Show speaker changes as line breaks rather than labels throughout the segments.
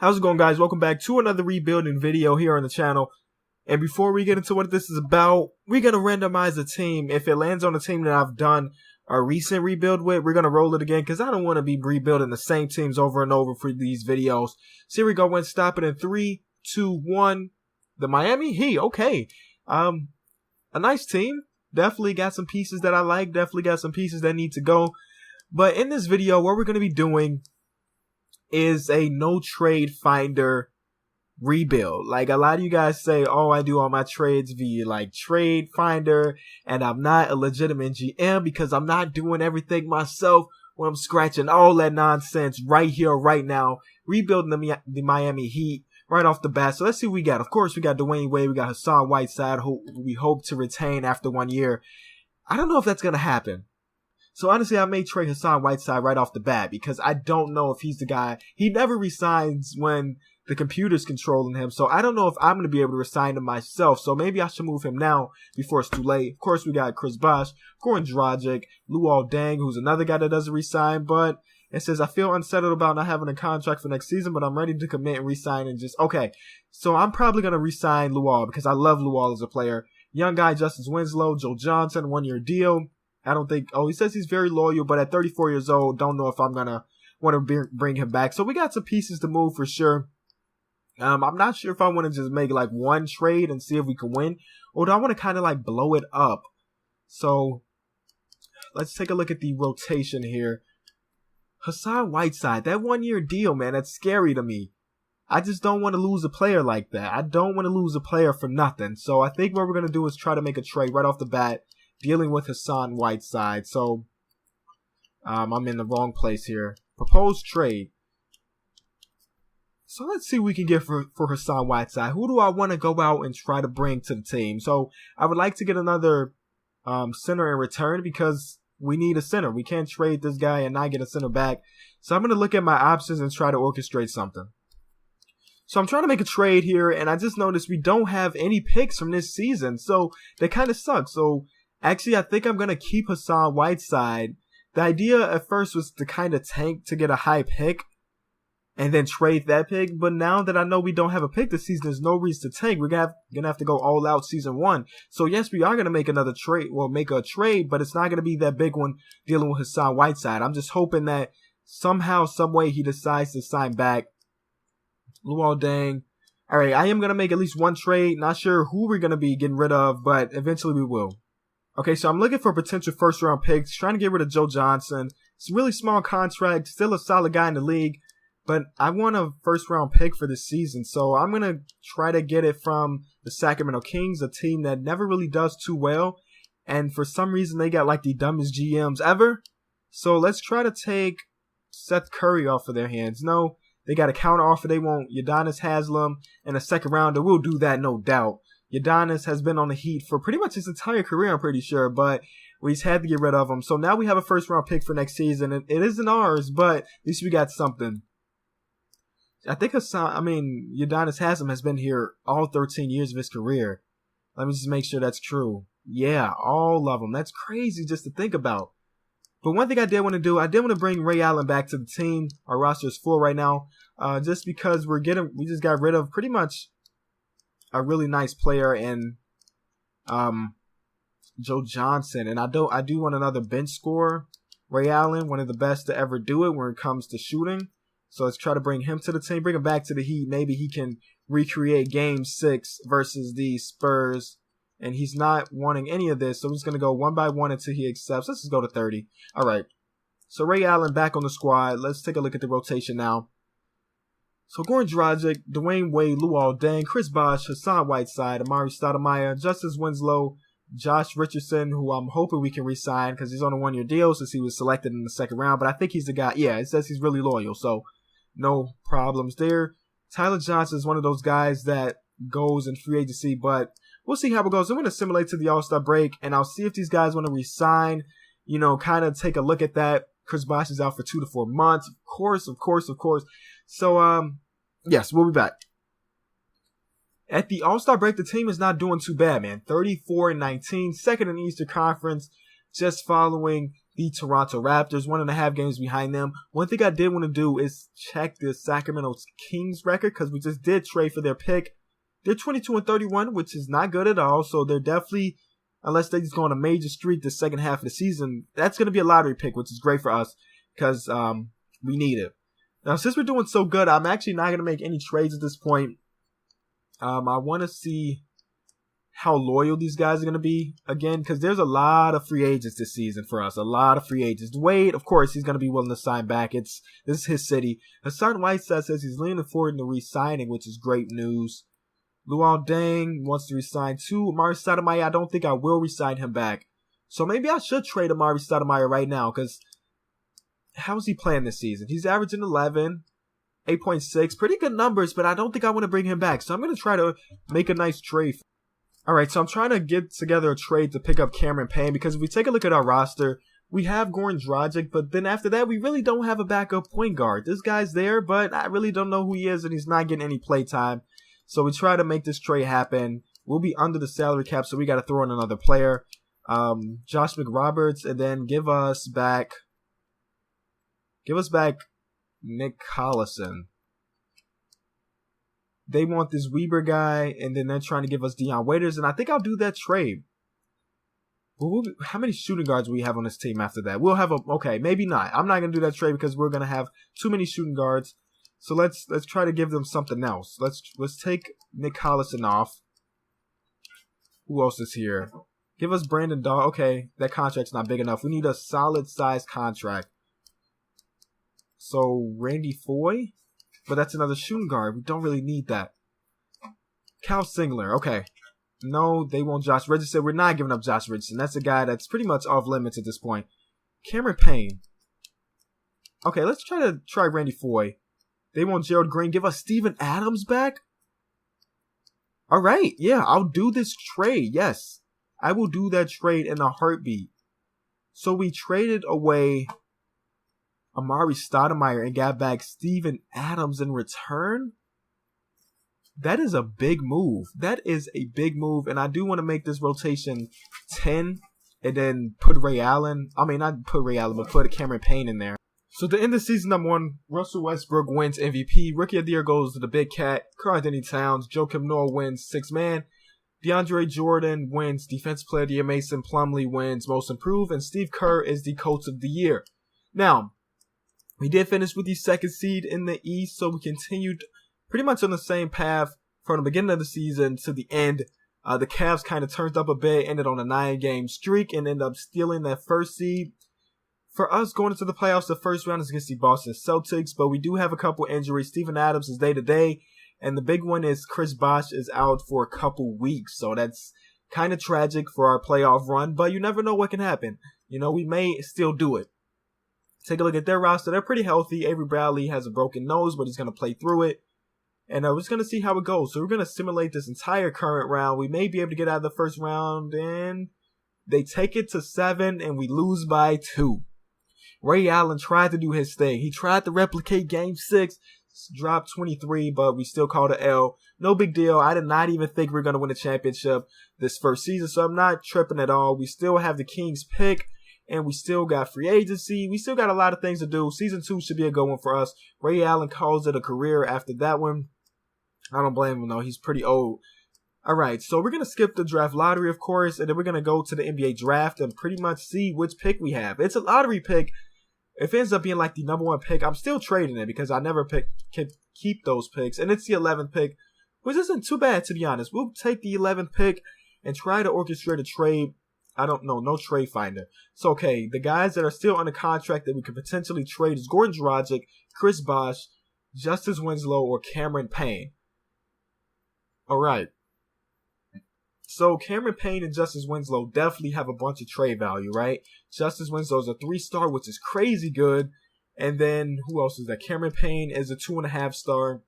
How's it going, guys? Welcome back to another rebuilding video here on the channel. And before we get into what this is about, we're going to randomize a team. If it lands on a team that I've done a recent rebuild with, we're going to roll it again because I don't want to be rebuilding the same teams over and over for these videos. So here we go. We're going to stop it in 3, 2, 1. The Miami Heat. Okay. A nice team. Definitely got some pieces that I like. Definitely got some pieces that need to go. But in this video, what we're going to be doing is a no trade finder rebuild. Like a lot of you guys say, oh, I do all my trades via like trade finder and I'm not a legitimate GM because I'm not doing everything myself when I'm scratching all that nonsense right here, right now, rebuilding the Miami Heat right off the bat. So let's see what we got. Of course, we got Dwayne Wade. We got Hassan Whiteside, who we hope to retain after 1 year. I don't know if that's going to happen. So honestly, I may trade Hassan Whiteside right off the bat because I don't know if he's the guy. He never resigns when the computer's controlling him. So I don't know if I'm going to be able to resign him myself. So maybe I should move him now before it's too late. Of course, we got Chris Bosh, Goran Dragic, Luol Deng, who's another guy that doesn't resign. But it says, I feel unsettled about not having a contract for next season, but I'm ready to commit and resign and just, okay. So I'm probably going to resign Luol because I love Luol as a player. Young guy, Justice Winslow, Joe Johnson, 1-year deal. I don't think, he says he's very loyal, but at 34 years old, don't know if I'm going to want to bring him back. So we got some pieces to move for sure. I'm not sure if I want to just make like one trade and see if we can win, or do I want to kind of like blow it up? So let's take a look at the rotation here. Hassan Whiteside, that 1-year deal, man, that's scary to me. I just don't want to lose a player like that. I don't want to lose a player for nothing. So I think what we're going to do is try to make a trade right off the bat, dealing with Hassan Whiteside. So I'm in the wrong place here. Proposed trade. So let's see what we can get for Hassan Whiteside. Who do I want to go out and try to bring to the team? So I would like to get another center in return because we need a center. We can't trade this guy and not get a center back. So I'm going to look at my options and try to orchestrate something. So I'm trying to make a trade here, and I just noticed we don't have any picks from this season. So that kind of sucks. So actually, I think I'm going to keep Hassan Whiteside. The idea at first was to kind of tank to get a high pick and then trade that pick. But now that I know we don't have a pick this season, there's no reason to tank. We're going to have to go all out season 1. So yes, we are going to make another trade. Well, make a trade, but it's not going to be that big one dealing with Hassan Whiteside. I'm just hoping that somehow, some way he decides to sign back. Luol Deng. All right, I am going to make at least one trade. Not sure who we're going to be getting rid of, but eventually we will. Okay, so I'm looking for potential first-round picks, trying to get rid of Joe Johnson. It's a really small contract, still a solid guy in the league, but I want a first-round pick for this season. So I'm going to try to get it from the Sacramento Kings, a team that never really does too well. And for some reason, they got like the dumbest GMs ever. So let's try to take Seth Curry off of their hands. No, they got a counter offer. They want Udonis Haslem and a second rounder. We'll do that, no doubt. Udonis has been on the Heat for pretty much his entire career, I'm pretty sure, but we just had to get rid of him. So now we have a first-round pick for next season. It isn't ours, but at least we got something. I think Udonis Haslem has been here all 13 years of his career. Let me just make sure that's true. Yeah, all of them. That's crazy just to think about. But one thing I did want to do, I did want to bring Ray Allen back to the team. Our roster is full right now, just because we just got rid of pretty much a really nice player in Joe Johnson, and I do want another bench scorer. Ray Allen, one of the best to ever do it when it comes to shooting. So let's try to bring him to the team, bring him back to the Heat. Maybe he can recreate Game 6 versus the Spurs. And he's not wanting any of this, so I'm just going to go one by one until he accepts. Let's just go to 30. All right. So Ray Allen back on the squad. Let's take a look at the rotation now. So Goran Dragic, Dwayne Wade, Luol Deng, Chris Bosh, Hassan Whiteside, Amari Stoudemire, Justice Winslow, Josh Richardson, who I'm hoping we can re-sign because he's on a 1-year deal since he was selected in the second round. But I think he's the guy. Yeah, it says he's really loyal, so no problems there. Tyler Johnson is one of those guys that goes in free agency, but we'll see how it goes. I'm going to simulate to the All-Star break, and I'll see if these guys want to re-sign, kind of take a look at that. Chris Bosh is out for 2 to 4 months. Of course. So, yes, we'll be back. At the All-Star break, the team is not doing too bad, man. 34-19, second in the Eastern Conference, just following the Toronto Raptors, 1.5 games behind them. One thing I did want to do is check the Sacramento Kings record because we just did trade for their pick. They're 22-31, which is not good at all. So they're definitely, unless they just go on a major streak the second half of the season, that's going to be a lottery pick, which is great for us because we need it. Now, since we're doing so good, I'm actually not going to make any trades at this point. I want to see how loyal these guys are going to be again, because there's a lot of free agents this season for us. A lot of free agents. Wade, of course, he's going to be willing to sign back. This is his city. Hassan Whiteside says he's leaning forward to re-signing, which is great news. Luol Deng wants to resign too. Amari Stoudemire, I don't think I will resign him back. So maybe I should trade Amari Stoudemire right now, because how is he playing this season? He's averaging 11, 8.6, pretty good numbers, but I don't think I want to bring him back. So I'm going to try to make a nice trade. All right, so I'm trying to get together a trade to pick up Cameron Payne, because if we take a look at our roster, we have Goran Dragic, but then after that, we really don't have a backup point guard. This guy's there, but I really don't know who he is, and he's not getting any play time. So we try to make this trade happen. We'll be under the salary cap, so we got to throw in another player. Josh McRoberts, and then give us back Nick Collison. They want this Weber guy, and then they're trying to give us Dion Waiters, and I think I'll do that trade. How many shooting guards will we have on this team after that? We'll have okay, maybe not. I'm not going to do that trade because we're going to have too many shooting guards. So let's try to give them something else. Let's take Nick Collison off. Who else is here? Give us Brandon Dahl. Okay, that contract's not big enough. We need a solid size contract. So Randy Foye? But that's another shooting guard. We don't really need that. Cal Singler. Okay. No, they want Josh Richardson. We're not giving up Josh Richardson. That's a guy that's pretty much off limits at this point. Cameron Payne. Okay, let's try Randy Foye. They want Gerald Green. Give us Steven Adams back? All right. Yeah, I'll do this trade. Yes. I will do that trade in a heartbeat. So we traded away Amari Stoudemire and got back Steven Adams in return? That is a big move. That is a big move. And I do want to make this rotation 10 and then put Ray Allen. I mean, not put Ray Allen, but put Cameron Payne in there. So to end the season number 1, Russell Westbrook wins MVP. Rookie of the Year goes to the Big Cat. Karl-Anthony Towns. Joakim Noah wins 6th Man. DeAndre Jordan wins Defensive Player of the Year. Mason Plumlee wins Most Improved. And Steve Kerr is the Coach of the Year. Now, we did finish with the 2nd seed in the East, so we continued pretty much on the same path from the beginning of the season to the end. The Cavs kind of turned up a bit, ended on a 9-game streak, and ended up stealing that 1st seed. For us, going into the playoffs, the first round is against the Boston Celtics, but we do have a couple injuries. Steven Adams is day-to-day, and the big one is Chris Bosh is out for a couple weeks, so that's kind of tragic for our playoff run, but you never know what can happen. You know, we may still do it. Take a look at their roster. They're pretty healthy. Avery Bradley has a broken nose, but he's going to play through it. And we're just going to see how it goes. So we're going to simulate this entire current round. We may be able to get out of the first round, and they take it to 7, and we lose by 2. Ray Allen tried to do his thing. He tried to replicate Game 6, dropped 23, but we still called an L. No big deal. I did not even think we were going to win a championship this first season, so I'm not tripping at all. We still have the Kings pick, and we still got free agency. We still got a lot of things to do. Season 2 should be a good one for us. Ray Allen calls it a career after that one. I don't blame him, though. He's pretty old. All right, so we're going to skip the draft lottery, of course, and then we're going to go to the NBA draft and pretty much see which pick we have. It's a lottery pick. If it ends up being like the number 1 pick, I'm still trading it because I never keep those picks. And it's the 11th pick, which isn't too bad, to be honest. We'll take the 11th pick and try to orchestrate a trade. I don't know, no trade finder. So, okay, the guys that are still under contract that we could potentially trade is Goran Dragic, Chris Bosh, Justice Winslow, or Cameron Payne. All right. So Cameron Payne and Justice Winslow definitely have a bunch of trade value, right? Justice Winslow is a 3-star, which is crazy good. And then who else is that? Cameron Payne is a 2.5-star.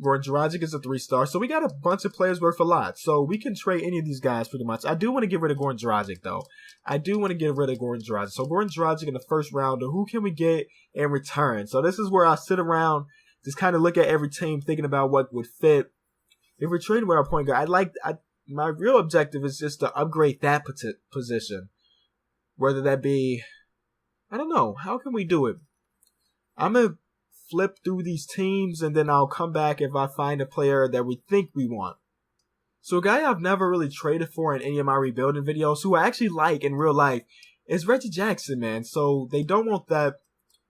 Goran Dragic is a 3-star. So we got a bunch of players worth a lot. So we can trade any of these guys pretty much. I do want to get rid of Goran Dragic, though. I do want to get rid of Goran Dragic. So Goran Dragic in the first rounder, who can we get in return? So this is where I sit around, just kind of look at every team, thinking about what would fit. If we're trading with our point guard, my real objective is just to upgrade that position. Whether that be, I don't know, how can we do it? I'm going to flip through these teams and then I'll come back if I find a player that we think we want. So a guy I've never really traded for in any of my rebuilding videos, who I actually like in real life, is Reggie Jackson, man. So they don't want that.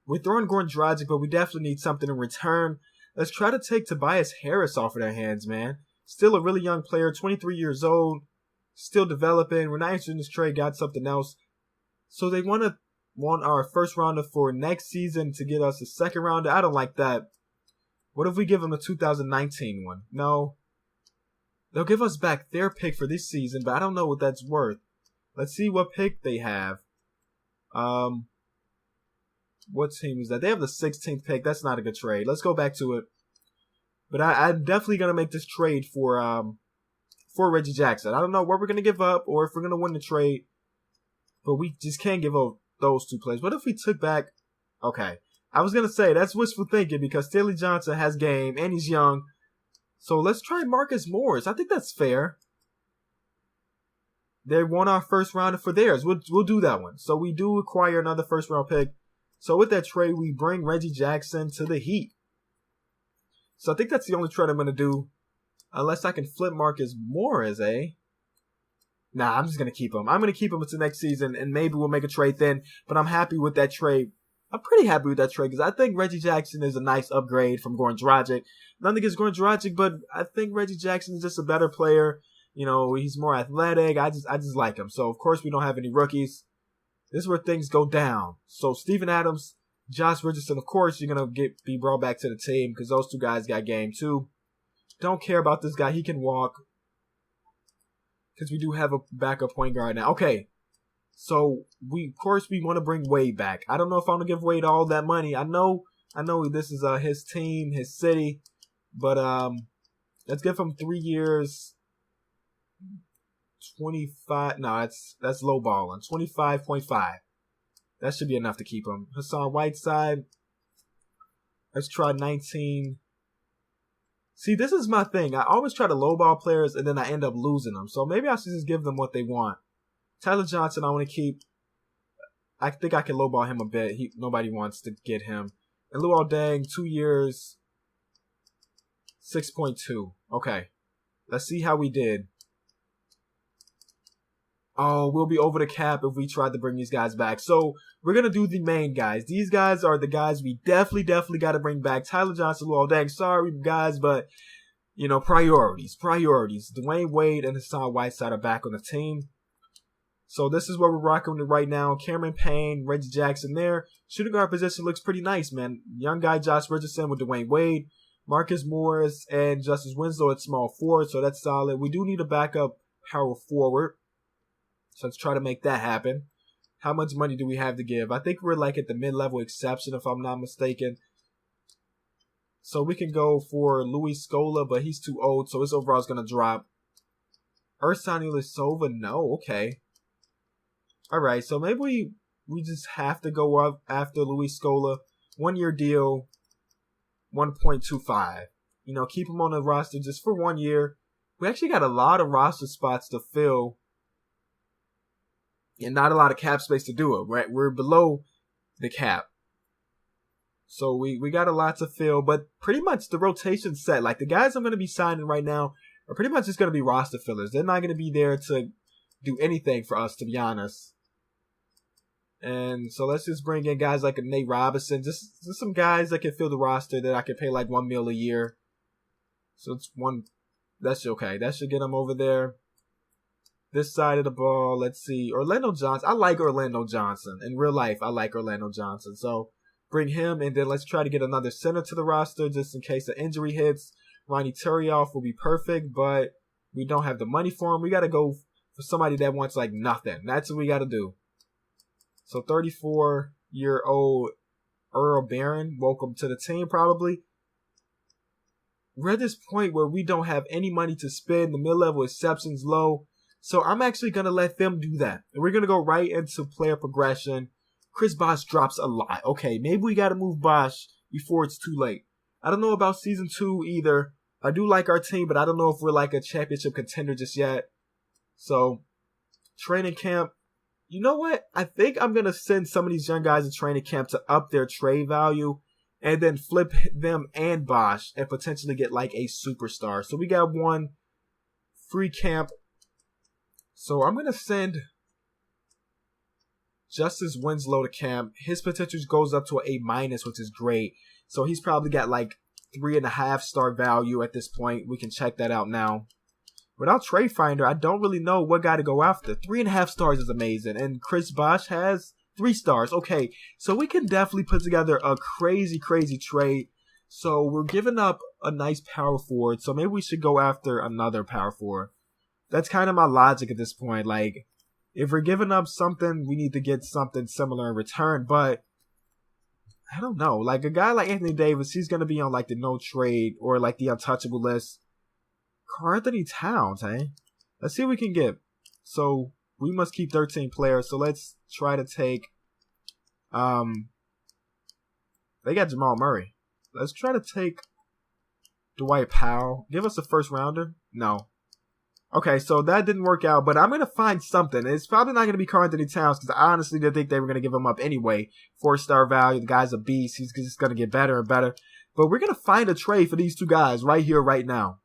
We're throwing Goran Dragic, but we definitely need something in return. Let's try to take Tobias Harris off of their hands, man. Still a really young player, 23 years old, still developing. We're not interested in this trade, got something else. So they want our first rounder for next season to get us a second rounder. I don't like that. What if we give them the 2019 one? No. They'll give us back their pick for this season, but I don't know what that's worth. Let's see what pick they have. What team is that? They have the 16th pick. That's not a good trade. Let's go back to it. But I'm definitely going to make this trade for Reggie Jackson. I don't know what we're going to give up or if we're going to win the trade. But we just can't give up those two players. What if we took back... Okay. I was going to say, that's wishful thinking because Stanley Johnson has game and he's young. So let's try Marcus Morris. I think that's fair. They want our first rounder for theirs. We'll do that one. So we do acquire another first round pick. So with that trade, we bring Reggie Jackson to the Heat. So I think that's the only trade I'm going to do. Unless I can flip Marcus Morris, eh? Nah, I'm just going to keep him. I'm going to keep him until next season, and maybe we'll make a trade then. But I'm happy with that trade. I'm pretty happy with that trade because I think Reggie Jackson is a nice upgrade from Goran Dragic. Nothing against Goran Dragic, but I think Reggie Jackson is just a better player. You know, he's more athletic. I just like him. So, of course, we don't have any rookies. This is where things go down. So, Steven Adams, Josh Richardson, of course, you're going to be brought back to the team because those two guys got game too. Don't care about this guy. He can walk because we do have a backup point guard now. Okay. So, of course, we want to bring Wade back. I don't know if I'm going to give Wade all that money. I know this is his team, his city. But let's give him 3 years, 25. No, that's low balling. 25.5. That should be enough to keep him. Hassan Whiteside. Let's try 19. See, this is my thing. I always try to lowball players and then I end up losing them. So maybe I should just give them what they want. Tyler Johnson, I want to keep. I think I can lowball him a bit. Nobody wants to get him. And Luol Deng, 2 years, 6.2. Okay. Let's see how we did. Oh, we'll be over the cap if we tried to bring these guys back. So, we're going to do the main guys. These guys are the guys we definitely got to bring back. Tyler Johnson, Luol Deng. Sorry, guys, but, you know, priorities. Dwayne Wade and Hassan Whiteside are back on the team. So, this is what we're rocking with right now. Cameron Payne, Reggie Jackson there. Shooting guard position looks pretty nice, man. Young guy Josh Richardson with Dwayne Wade. Marcus Morris and Justice Winslow at small forward, so that's solid. We do need a backup power forward. So let's try to make that happen. How much money do we have to give? I think we're like at the mid-level exception, if I'm not mistaken. So we can go for Luis Scola, but he's too old, so his overall is going to drop. Ersan Ilyasova, no, okay. All right, so maybe we just have to go up after Luis Scola. 1 year deal, 1.25. You know, keep him on the roster just for 1 year. We actually got a lot of roster spots to fill. And not a lot of cap space to do it, right? We're below the cap. So we got a lot to fill, but pretty much the rotation's set. Like the guys I'm going to be signing right now are pretty much just going to be roster fillers. They're not going to be there to do anything for us, to be honest. And so let's just bring in guys like a Nate Robinson, just some guys that can fill the roster that I can pay like $1 million a year. So it's one, that's okay. That should get him over there. This side of the ball, let's see. Orlando Johnson. I like Orlando Johnson. In real life, I like Orlando Johnson. So bring him, and then let's try to get another center to the roster just in case an injury hits. Ronnie Turioff will be perfect, but we don't have the money for him. We got to go for somebody that wants like nothing. That's what we got to do. So 34-year-old Earl Barron, welcome to the team probably. We're at this point where we don't have any money to spend. The mid-level exception's low. So I'm actually going to let them do that. And we're going to go right into player progression. Chris Bosh drops a lot. Okay, maybe we got to move Bosh before it's too late. I don't know about Season 2 either. I do like our team, but I don't know if we're like a championship contender just yet. So, training camp, You know what? I think I'm going to send some of these young guys to training camp to up their trade value and then flip them and Bosch and potentially get like a superstar. So we got one free camp. So I'm going to send Justice Winslow to camp. His potential goes up to an A-, which is great. So he's probably got like 3.5 star value at this point. We can check that out now. Without Trade Finder, I don't really know what guy to go after. 3.5 stars is amazing. And Chris Bosch has 3 stars. Okay, so we can definitely put together a crazy, crazy trade. So we're giving up a nice power forward. So maybe we should go after another power forward. That's kind of my logic at this point. Like, if we're giving up something, we need to get something similar in return. But I don't know. Like, a guy like Anthony Davis, he's going to be on like the no trade or like the untouchable list. Karl-Anthony Towns, eh? Let's see what we can get. So we must keep 13 players. So let's try to take they got Jamal Murray. Let's try to take Dwight Powell. Give us a first rounder? No. Okay, so that didn't work out, but I'm going to find something. It's probably not going to be Karl-Anthony Towns because I honestly didn't think they were going to give him up anyway. 4-star value. The guy's a beast. He's just going to get better and better. But we're going to find a trade for these two guys right here, right now.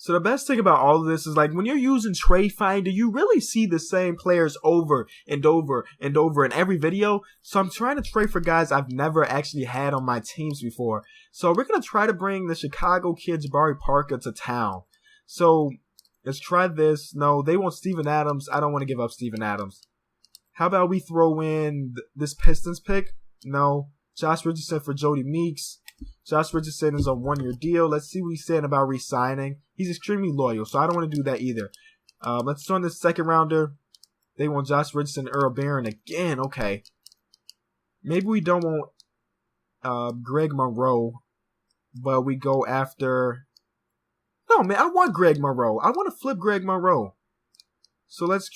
So the best thing about all of this is, like, when you're using Trade Finder, you really see the same players over and over and over in every video. So I'm trying to trade for guys I've never actually had on my teams before. So we're going to try to bring the Chicago kid Jabari Parker to town. So let's try this. No, they want Steven Adams. I don't want to give up Steven Adams. How about we throw in this Pistons pick? No. Josh Richardson for Jody Meeks. Josh Richardson is a 1-year deal. Let's see what he's saying about re-signing. He's extremely loyal, so I don't want to do that either. Let's throw in this second rounder. They want Josh Richardson and Earl Barron again. Okay. Maybe we don't want Greg Monroe, but we go after... No, man, I want Greg Monroe. I want to flip Greg Monroe. So let's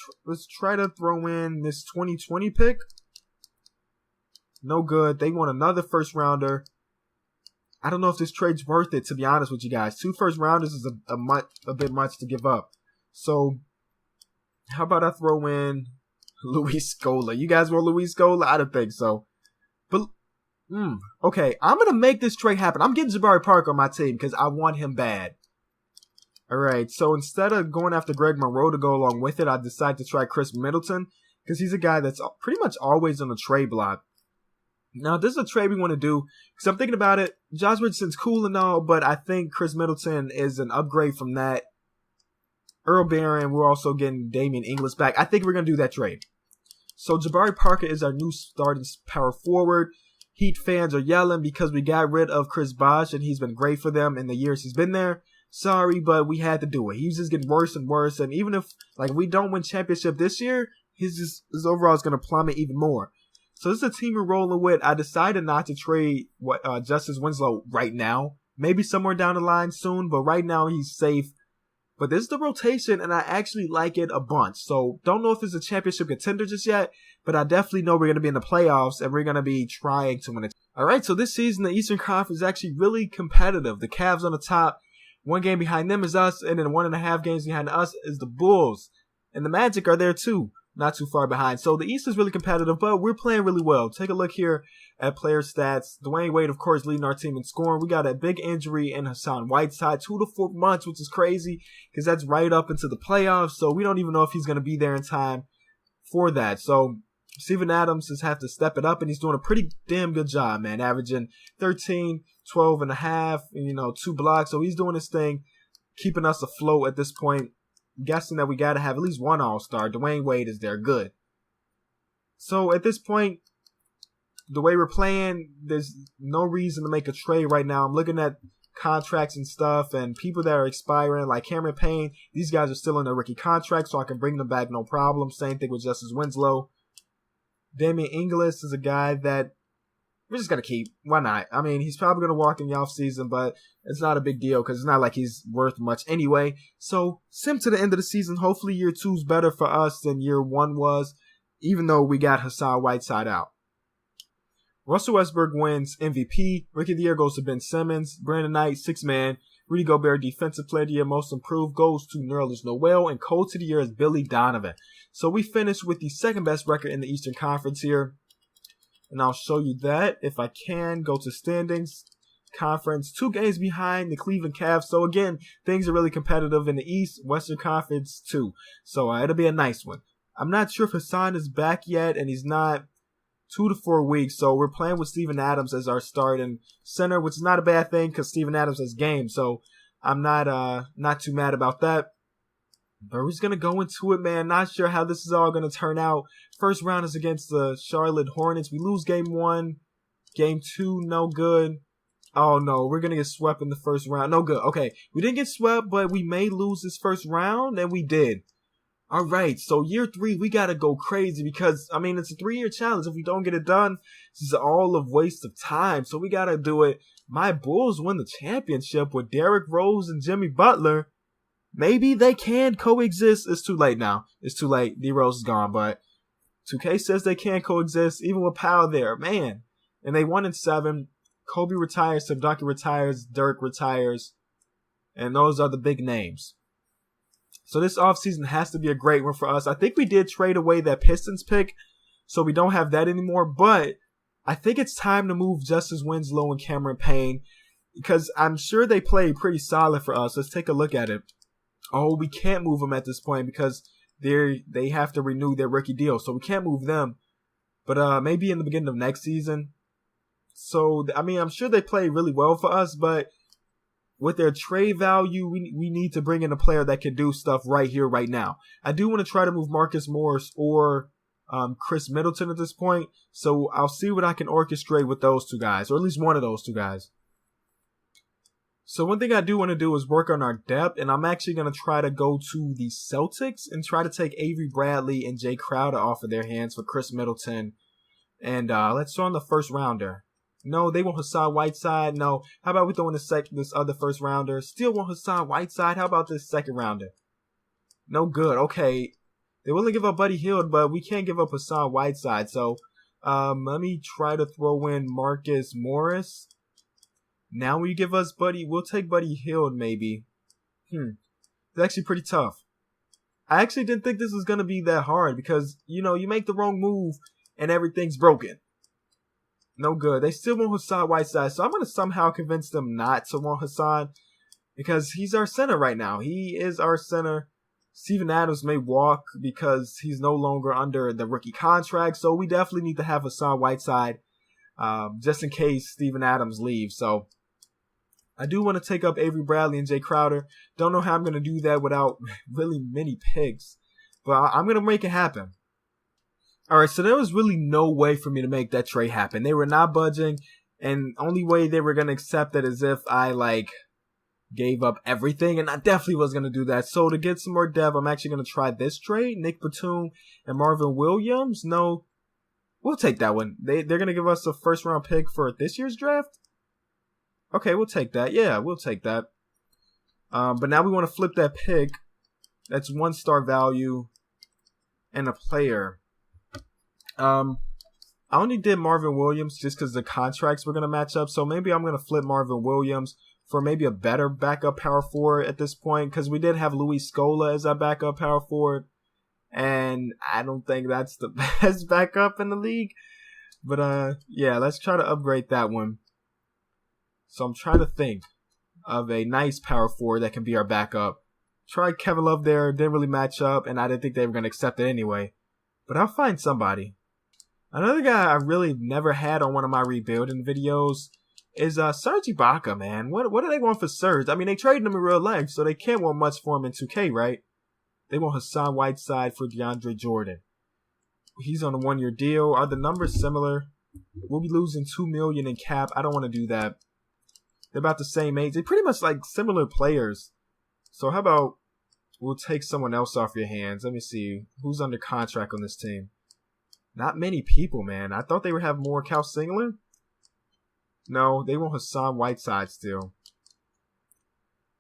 try to throw in this 2020 pick. No good. They want another first rounder. I don't know if this trade's worth it, to be honest with you guys. 2 first rounders is a bit much to give up. So how about I throw in Luis Scola? You guys want Luis Scola? I don't think so. But okay, I'm gonna make this trade happen. I'm getting Jabari Parker on my team because I want him bad. Alright, so instead of going after Greg Monroe to go along with it, I decided to try Chris Middleton because he's a guy that's pretty much always on the trade block. Now, this is a trade we want to do because I'm thinking about it. Josh Richardson's cool and all, but I think Chris Middleton is an upgrade from that. Earl Barron, we're also getting Damian Inglis back. I think we're going to do that trade. So Jabari Parker is our new starting power forward. Heat fans are yelling because we got rid of Chris Bosh, and he's been great for them in the years he's been there. Sorry, but we had to do it. He's just getting worse and worse, and even if we don't win championship this year, his overall is going to plummet even more. So this is a team we're rolling with. I decided not to trade Justice Winslow right now. Maybe somewhere down the line soon, but right now he's safe. But this is the rotation, and I actually like it a bunch. So don't know if it's a championship contender just yet, but I definitely know we're going to be in the playoffs, and we're going to be trying to win it. All right, so this season, the Eastern Conference is actually really competitive. The Cavs on the top. 1 game behind them is us, and then 1.5 games behind us is the Bulls. And the Magic are there too. Not too far behind. So the East is really competitive, but we're playing really well. Take a look here at player stats. Dwayne Wade, of course, leading our team in scoring. We got a big injury in Hassan Whiteside, 2 to 4 months, which is crazy because that's right up into the playoffs. So we don't even know if he's going to be there in time for that. So Steven Adams has have to step it up, and he's doing a pretty damn good job, man. Averaging 13, 12 and a half, 2 blocks. So he's doing his thing, keeping us afloat at this point. Guessing that we got to have at least 1 all-star. Dwayne Wade is there. Good. So at this point, the way we're playing, there's no reason to make a trade right now. I'm looking at contracts and stuff and people that are expiring, like Cameron Payne. These guys are still in their rookie contract, so I can bring them back no problem. Same thing with Justice Winslow. Damian Inglis is a guy that we're just going to keep. Why not? I mean, he's probably going to walk in the offseason, but it's not a big deal because it's not like he's worth much anyway. So, sim to the end of the season. Hopefully, year 2 is better for us than year 1 was, even though we got Hassan Whiteside out. Russell Westbrook wins MVP. Rookie of the Year goes to Ben Simmons. Brandon Knight, 6th man. Rudy Gobert, Defensive Player of the Year, Most Improved goes to Nerlens Noel, and Coach of the Year is Billy Donovan. So we finished with the second best record in the Eastern Conference here. And I'll show you that if I can. Go to standings. Conference, 2 games behind the Cleveland Cavs. So again, things are really competitive in the East. Western Conference too. So it'll be a nice one. I'm not sure if Hassan is back yet, and he's not 2 to 4 weeks. So we're playing with Steven Adams as our starting center, which is not a bad thing because Steven Adams has game. So I'm not too mad about that. But we're just gonna go into it, man. Not sure how this is all gonna turn out. First round is against the Charlotte Hornets. We lose game 1, game 2, no good. Oh, no, we're going to get swept in the first round. No good. Okay, we didn't get swept, but we may lose this first round, and we did. All right, so year 3, we got to go crazy because, I mean, it's a 3-year challenge. If we don't get it done, this is all a waste of time, so we got to do it. My Bulls win the championship with Derrick Rose and Jimmy Butler. Maybe they can coexist. It's too late now. It's too late. D-Rose is gone, but 2K says they can coexist, even with Powell there. Man, and they won in 7. Kobe retires, Duncan retires, Dirk retires, and those are the big names. So this offseason has to be a great one for us. I think we did trade away that Pistons pick, so we don't have that anymore, but I think it's time to move Justice Winslow and Cameron Payne because I'm sure they play pretty solid for us. Let's take a look at it. Oh, we can't move them at this point because they have to renew their rookie deal, so we can't move them. But maybe in the beginning of next season. So, I mean, I'm sure they play really well for us, but with their trade value, we need to bring in a player that can do stuff right here, right now. I do want to try to move Marcus Morris or Chris Middleton at this point, so I'll see what I can orchestrate with those 2 guys, or at least one of those 2 guys. So one thing I do want to do is work on our depth, and I'm actually going to try to go to the Celtics and try to take Avery Bradley and Jay Crowder off of their hands for Chris Middleton. And let's throw in the first rounder. No, they want Hassan Whiteside. No. How about we throw in this other first rounder? Still want Hassan Whiteside. How about this second rounder? No good. Okay. They're willing to give up Buddy Hield, but we can't give up Hassan Whiteside. So let me try to throw in Marcus Morris. Now will you give us Buddy? We'll take Buddy Hield maybe. It's actually pretty tough. I actually didn't think this was going to be that hard because, you make the wrong move and everything's broken. No good. They still want Hassan Whiteside, so I'm going to somehow convince them not to want Hassan because he's our center right now. He is our center. Steven Adams may walk because he's no longer under the rookie contract, so we definitely need to have Hassan Whiteside just in case Steven Adams leaves. So I do want to take up Avery Bradley and Jay Crowder. Don't know how I'm going to do that without really many picks, but I'm going to make it happen. All right, so there was really no way for me to make that trade happen. They were not budging, and only way they were going to accept it is if I, gave up everything, and I definitely was going to do that. So to get some more depth, I'm actually going to try this trade, Nick Batum and Marvin Williams. No, we'll take that one. They're going to give us a first-round pick for this year's draft? Okay, we'll take that. Yeah, we'll take that. But now we want to flip that pick. That's 1-star value and a player. I only did Marvin Williams just because the contracts were going to match up. So maybe I'm going to flip Marvin Williams for maybe a better backup power forward at this point. Because we did have Luis Scola as our backup power forward. And I don't think that's the best backup in the league. But yeah, let's try to upgrade that one. So I'm trying to think of a nice power forward that can be our backup. Tried Kevin Love there. Didn't really match up. And I didn't think they were going to accept it anyway. But I'll find somebody. Another guy I really never had on one of my rebuilding videos is Serge Ibaka, man. What do they want for Serge? I mean, they traded him in real life, so they can't want much for him in 2K, right? They want Hassan Whiteside for DeAndre Jordan. He's on a 1-year deal. Are the numbers similar? We'll be losing $2 million in cap. I don't want to do that. They're about the same age. They're pretty much like similar players. So how about we'll take someone else off your hands? Let me see. Who's under contract on this team? Not many people, man. I thought they would have more. Cal Singler? No, they want Hassan Whiteside still.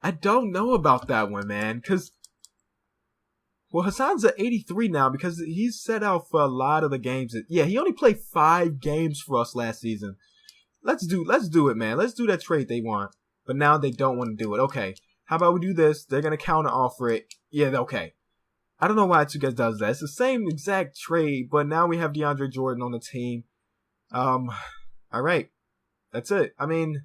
I don't know about that one, man. Because, well, Hassan's at 83 now because he's set out for a lot of the games. Yeah, he only played 5 games for us last season. Let's do it, man. Let's do that trade they want. But now they don't want to do it. Okay, how about we do this? They're going to counter offer it. Yeah, okay. I don't know why 2K does that. It's the same exact trade, but now we have DeAndre Jordan on the team. All right. That's it. I mean,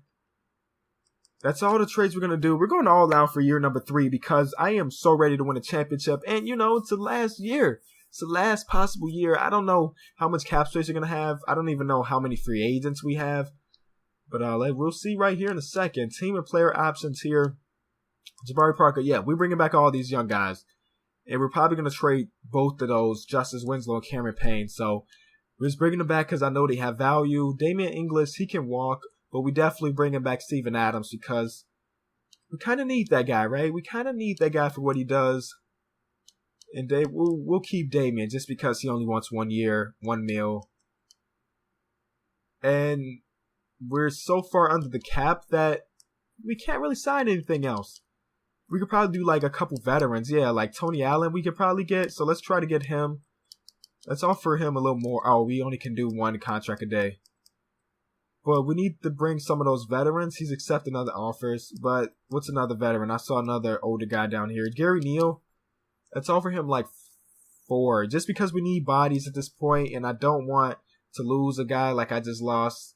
that's all the trades we're going to do. We're going all out for year number 3 because I am so ready to win a championship. And, it's the last year. It's the last possible year. I don't know how much cap space you're going to have. I don't even know how many free agents we have. But we'll see right here in a second. Team and player options here. Jabari Parker. Yeah, we're bringing back all these young guys. And we're probably going to trade both of those, Justice Winslow and Cameron Payne. So we're just bringing them back because I know they have value. Damian Inglis, he can walk. But we definitely bringing back Steven Adams because we kind of need that guy, right? We kind of need that guy for what he does. And we'll keep Damian just because he only wants 1 year, $1 million. And we're so far under the cap that we can't really sign anything else. We could probably do like a couple veterans. Yeah, like Tony Allen we could probably get. So let's try to get him. Let's offer him a little more. Oh, we only can do 1 contract a day. But we need to bring some of those veterans. He's accepting other offers. But what's another veteran? I saw another older guy down here. Gary Neal. Let's offer him like 4. Just because we need bodies at this point. And I don't want to lose a guy like I just lost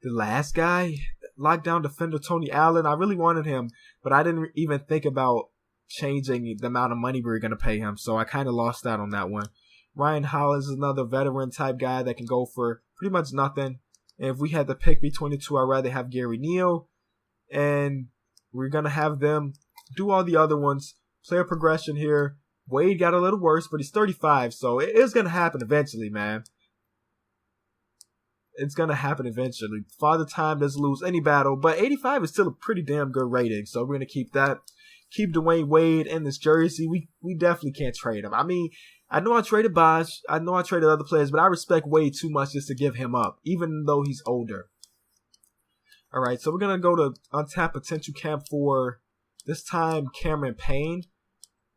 the last guy. Lockdown defender Tony Allen. I really wanted him. But I didn't even think about changing the amount of money we were going to pay him. So I kind of lost out on that one. Ryan Hollins is another veteran type guy that can go for pretty much nothing. And if we had to pick between the two, I'd rather have Gary Neal. And we're going to have them do all the other ones. Player progression here. Wade got a little worse, but he's 35. So it is going to happen eventually, man. It's going to happen eventually. Father Time doesn't lose any battle. But 85 is still a pretty damn good rating. So we're going to keep that. Keep Dwayne Wade in this jersey. We definitely can't trade him. I mean, I know I traded Bosh. I know I traded other players, but I respect Wade too much just to give him up, even though he's older. All right, so we're going to go to Untapped Potential Camp for, this time, Cameron Payne.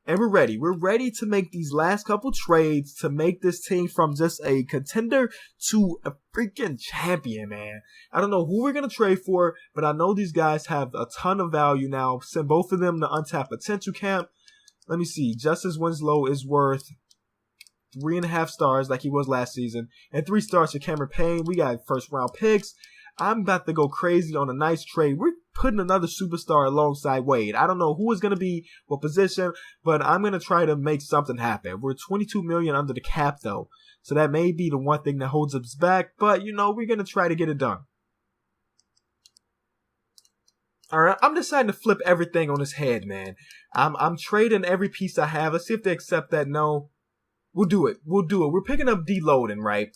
And we're ready. We're ready to make these last couple trades to make this team from just a contender to a freaking champion, man. I don't know who we're going to trade for, but I know these guys have a ton of value now. Send both of them to Untapped Potential Camp. Let me see. Justice Winslow is worth 3.5 stars like he was last season. And 3 stars for Cameron Payne. We got first round picks. I'm about to go crazy on a nice trade. We're putting another superstar alongside Wade. I don't know who is going to be what position, but I'm going to try to make something happen. We're $22 million under the cap, though. So that may be the one thing that holds us back. But, we're going to try to get it done. All right, I'm deciding to flip everything on his head, man. I'm trading every piece I have. Let's see if they accept that. No. We'll do it. We're picking up deloading, right?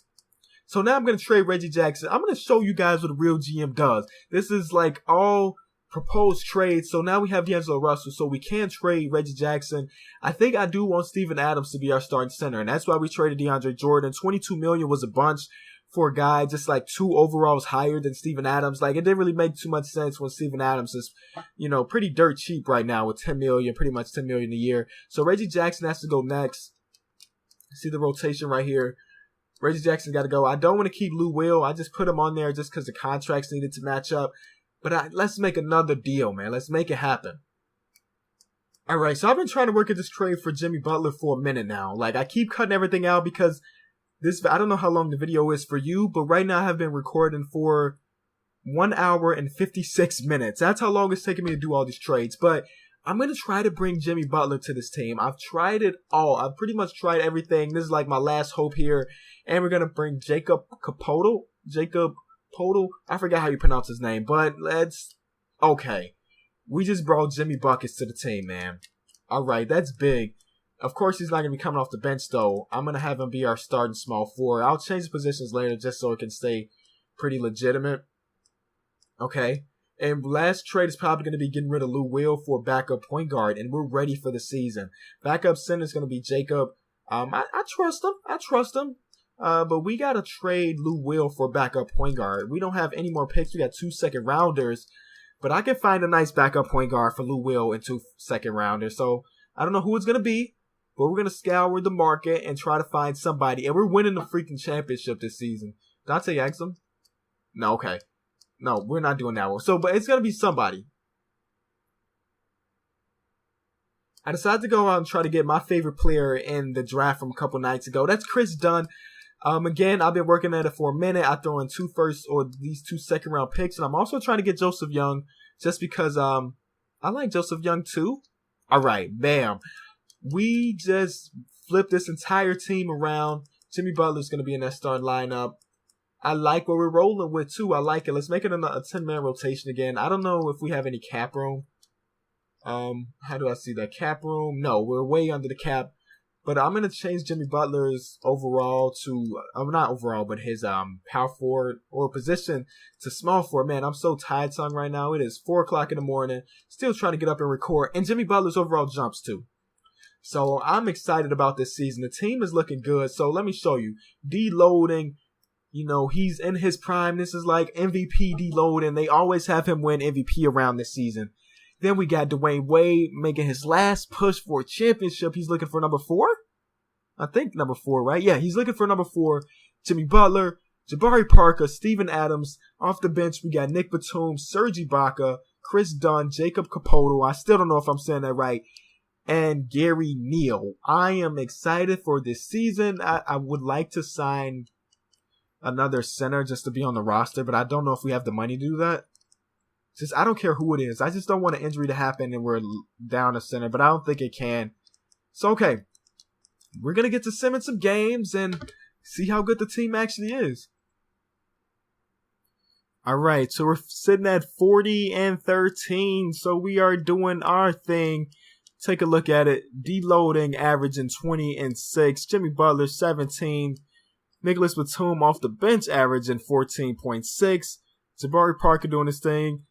So now I'm going to trade Reggie Jackson. I'm going to show you guys what a real GM does. This is like all proposed trades. So now we have D'Angelo Russell. So we can trade Reggie Jackson. I think I do want Steven Adams to be our starting center. And that's why we traded DeAndre Jordan. $22 million was a bunch for a guy just like 2 overalls higher than Steven Adams. Like, it didn't really make too much sense when Steven Adams is, pretty dirt cheap right now with $10 million, pretty much $10 million a year. So Reggie Jackson has to go next. See the rotation right here. Reggie Jackson got to go. I don't want to keep Lou Will. I just put him on there just because the contracts needed to match up. But let's make another deal, man. Let's make it happen. All right, so I've been trying to work at this trade for Jimmy Butler for a minute now. Like, I keep cutting everything out because I don't know how long the video is for you, but right now I have been recording for 1 hour and 56 minutes. That's how long it's taking me to do all these trades. But I'm going to try to bring Jimmy Butler to this team. I've tried it all. I've pretty much tried everything. This is like my last hope here. And we're going to bring Jacob Capoto. I forgot how you pronounce his name, but okay. We just brought Jimmy Buckets to the team, man. All right, that's big. Of course, he's not going to be coming off the bench, though. I'm going to have him be our starting small forward. I'll change the positions later just so it can stay pretty legitimate. Okay. And last trade is probably going to be getting rid of Lou Will for backup point guard, and we're ready for the season. Backup center is going to be Jacob. I trust him. But we got to trade Lou Will for backup point guard. We don't have any more picks. We got 2 second-rounders. But I can find a nice backup point guard for Lou Will and 2 second-rounders. So I don't know who it's going to be, but we're going to scour the market and try to find somebody. And we're winning the freaking championship this season. Dante Exum? No, okay. No, we're not doing that one. So, but it's going to be somebody. I decided to go out and try to get my favorite player in the draft from a couple nights ago. That's Chris Dunn. Again, I've been working at it for a minute. I throw in 2 first or these 2 second round picks. And I'm also trying to get Joseph Young just because I like Joseph Young too. All right, bam. We just flipped this entire team around. Jimmy Butler's going to be in that starting lineup. I like what we're rolling with too. I like it. Let's make it a 10-man rotation again. I don't know if we have any cap room. How do I see that? Cap room? No, we're way under the cap. But I'm going to change Jimmy Butler's overall to, not overall, but his power forward or position to small forward. Man, I'm so tired, son, right now. It is 4 o'clock in the morning. Still trying to get up and record. And Jimmy Butler's overall jumps too. So I'm excited about this season. The team is looking good. So let me show you. Deloading. You know, he's in his prime. This is like MVP deloading. They always have him win MVP around this season. Then we got Dwayne Wade making his last push for a championship. He's looking for number 4. I think number 4, right? Yeah, he's looking for number 4. Jimmy Butler, Jabari Parker, Steven Adams. Off the bench, we got Nick Batum, Serge Ibaka, Chris Dunn, Jacob Capoto. I still don't know if I'm saying that right. And Gary Neal. I am excited for this season. I would like to sign another center just to be on the roster, but I don't know if we have the money to do that. I don't care who it is. I just don't want an injury to happen and we're down a center, but I don't think it can. So, okay. We're going to get to Simmons some games and see how good the team actually is. All right. So, we're sitting at 40-13. So, we are doing our thing. Take a look at it. Deloading, averaging 20-6. Jimmy Butler, 17. Nicholas Batum off the bench, averaging 14.6. Jabari Parker doing his thing.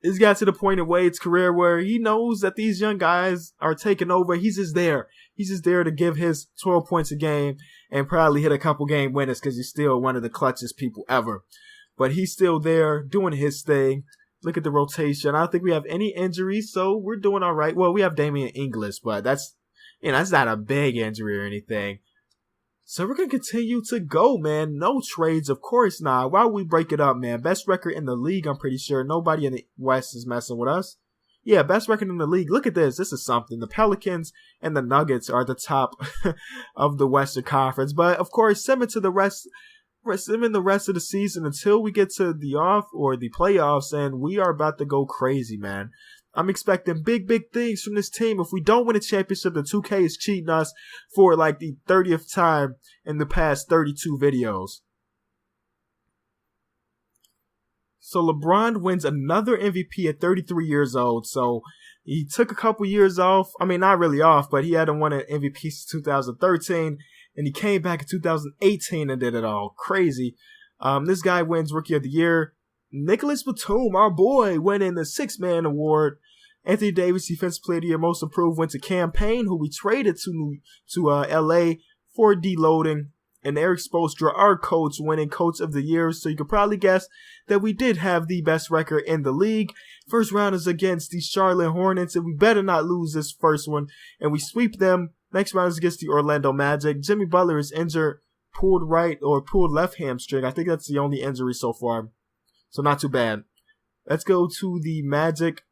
He's got to the point in Wade's career where he knows that these young guys are taking over. He's just there. He's just there to give his 12 points a game and probably hit a couple game winners because he's still one of the clutchest people ever. But he's still there doing his thing. Look at the rotation. I don't think we have any injuries, so we're doing all right. Well, we have Damian English, but that's not a big injury or anything. So we're going to continue to go, man. No trades, of course not. Why would we break it up, man? Best record in the league, I'm pretty sure. Nobody in the West is messing with us. Yeah, best record in the league. Look at this. This is something. The Pelicans and the Nuggets are the top of the Western Conference. But, of course, send it to the rest of the season until we get to the playoffs, and we are about to go crazy, man. I'm expecting big things from this team. If we don't win a championship, the 2K is cheating us for like the 30th time in the past 32 videos. So LeBron wins another MVP at 33 years old. So he took a couple years off. I mean, not really off, but he hadn't won an MVP since 2013. And he came back in 2018 and did it all. Crazy. This guy wins Rookie of the Year. Nicholas Batum, our boy, winning the 6-man award. Anthony Davis, Defensive Player of the Year, Most Improved, went to Campaign, who we traded to LA for deloading. And Eric Spoelstra, our coach, winning Coach of the Year. So you could probably guess that we did have the best record in the league. First round is against the Charlotte Hornets, and we better not lose this first one. And we sweep them. Next round is against the Orlando Magic. Jimmy Butler is injured, pulled left hamstring. I think that's the only injury so far. So not too bad. Let's go to the Magic.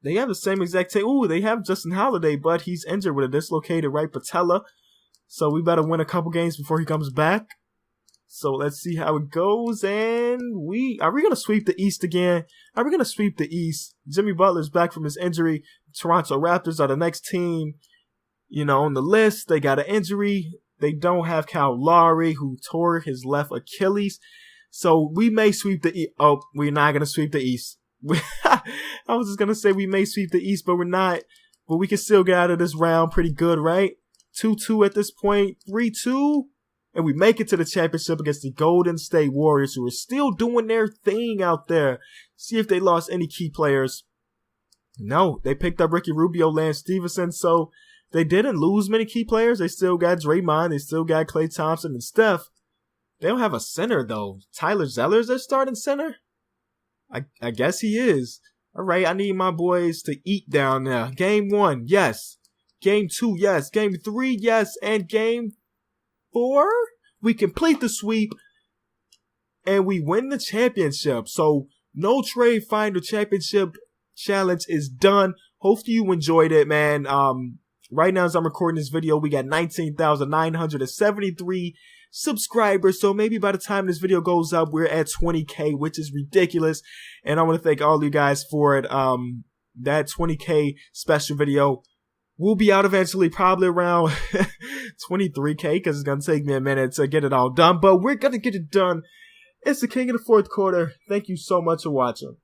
They have the same exact team. Ooh, they have Justin Holiday, but he's injured with a dislocated right patella. So we better win a couple games before he comes back. So let's see how it goes. And are we going to sweep the East again? Are we going to sweep the East? Jimmy Butler's back from his injury. Toronto Raptors are the next team, on the list. They got an injury. They don't have Kyle Lowry, who tore his left Achilles. So we may sweep the East. Oh, we're not going to sweep the East. I was just going to say we may sweep the East, but we're not. But we can still get out of this round pretty good, right? 2-2 at this point, 3-2. And we make it to the championship against the Golden State Warriors, who are still doing their thing out there. See if they lost any key players. No, they picked up Ricky Rubio, Lance Stevenson, so they didn't lose many key players. They still got Draymond. They still got Klay Thompson and Steph. They don't have a center, though. Tyler Zeller is their starting center? I guess he is. All right, I need my boys to eat down there. Game 1, yes. Game 2, yes. Game 3, yes. And Game 4, we complete the sweep. and we win the championship. So no trade finder championship challenge is done. Hopefully you enjoyed it, man. Right now as I'm recording this video, we got 19,973 subscribers. So maybe by the time this video goes up, we're at 20K, which is ridiculous. And I want to thank all you guys for it. That 20K special video will be out eventually, probably around 23K, because it's going to take me a minute to get it all done. But we're going to get it done. It's the King of the Fourth Quarter. Thank you so much for watching.